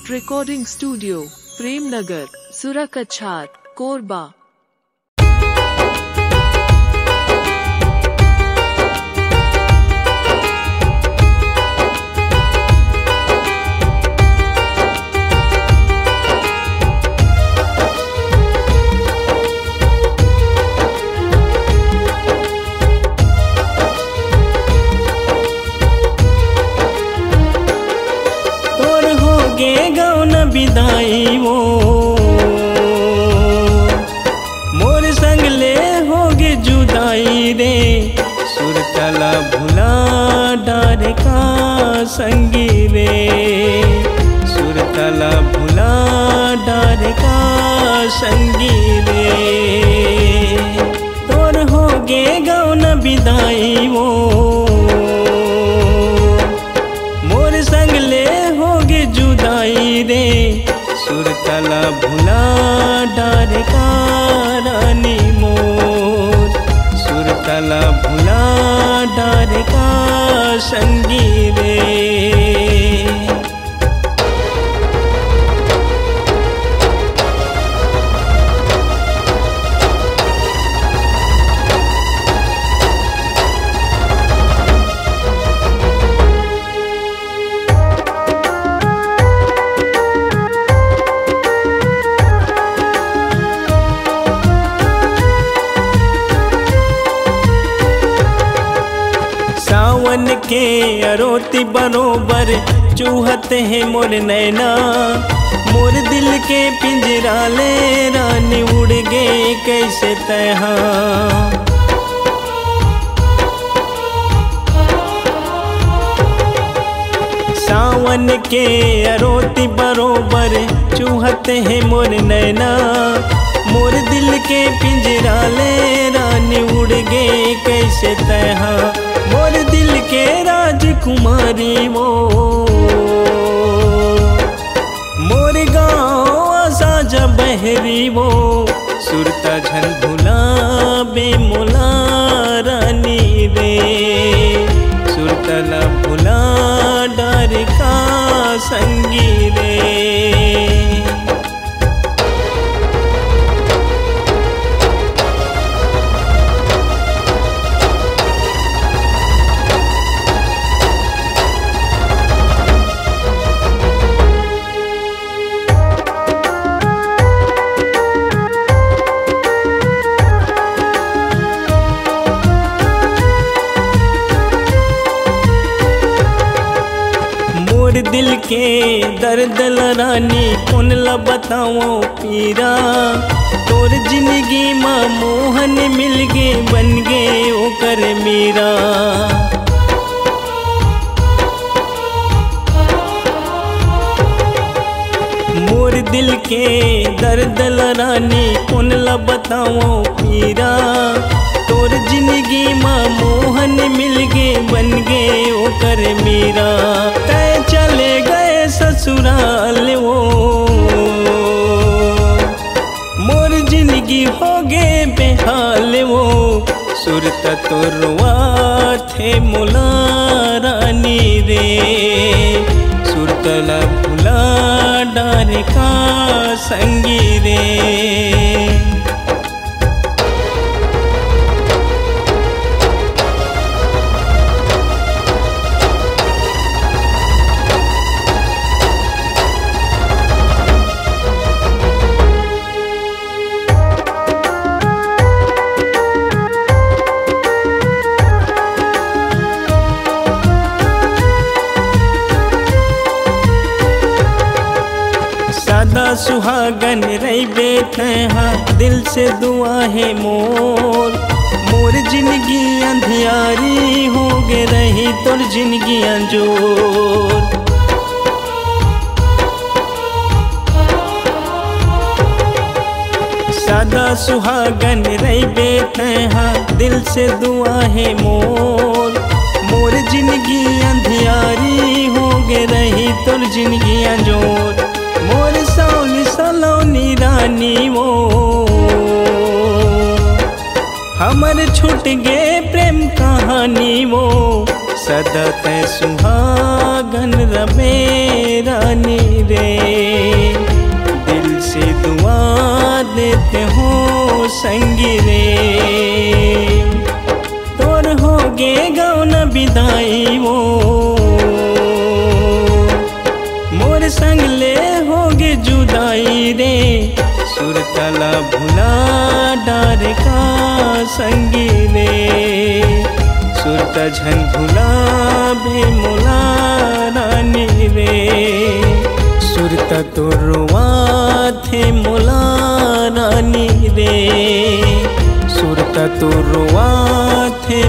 Soft Recording Studio, Premnagar, Surakachhar, Korba। गौन विदाई वो मोर संग ले होगे जुदाई रे, सुरतला भुला डार का संगी रे, सुरतला भुला डार का संगी रे। तोर होगे गौन विदाई वो मोर संग ले होगे जुदाई रे, सुरतला भुला डार का रानी मोर, सुरतला भुला डार का संगी रे। सावन के अरोती बरोबर चूहत है मोर नैना, मोर दिल के पिंजरा ले रानी उड़ गए कैसे तहा। सावन के अरोती बरोबर चूहत है मोर नैना, मोर दिल के पिंजरा ले रानी उड़ गए कैसे तहा। मोर दिल के राजकुमारी वो मोर गाँव साजा बहरी वो, सुरता झल भुला बेमोला रानी रे, सुरतला भुला डार का संगी रे। दिल के दर्द रानी कौन ला बताओ पीरा, तोर जिंदगी माँ मोहन मिल गे बन गे ओकर मीरा। मोर दिल के दर्द रानी कौन ला बताओ पीरा, तोर जिंदगी माँ मोहन मिल गे बन गे ओकर मीरा। तय चले गए ससुराल वो मोर जिंदगी हो गे बेहाल वो, सुरत तो रुआ थे मोला रानी रे, सुरतला भुला डार का संगी रे। सादा सुहागन रही बैठे हाँ दिल से दुआ है मोर, मोर जिंदगी अंधियारी हो गे रही तोर जिंदगी अंजोर। सादा सुहागन रही बैठे हाँ दिल से दुआ है मोर, मोर जिंदगी अंधियारी हो गे रही तोर जिंदगी अंजोर। मोर सौली सलोनी रानी वो हमर छूट गे प्रेम कहानी वो, सदा तै सुहागन रबे रानी रे। दिल से दुआ देते हो संगी रे। तोर होगे गाँव न विदाई वो, मोर संग ले होगे जुदाई रे। सुरतला भुला डार का संगी रे। सुरता झन भुला भे मोला रानी रे। सुरता तो रोवा थे मोला रानी रे। सुरता तो रोवा थे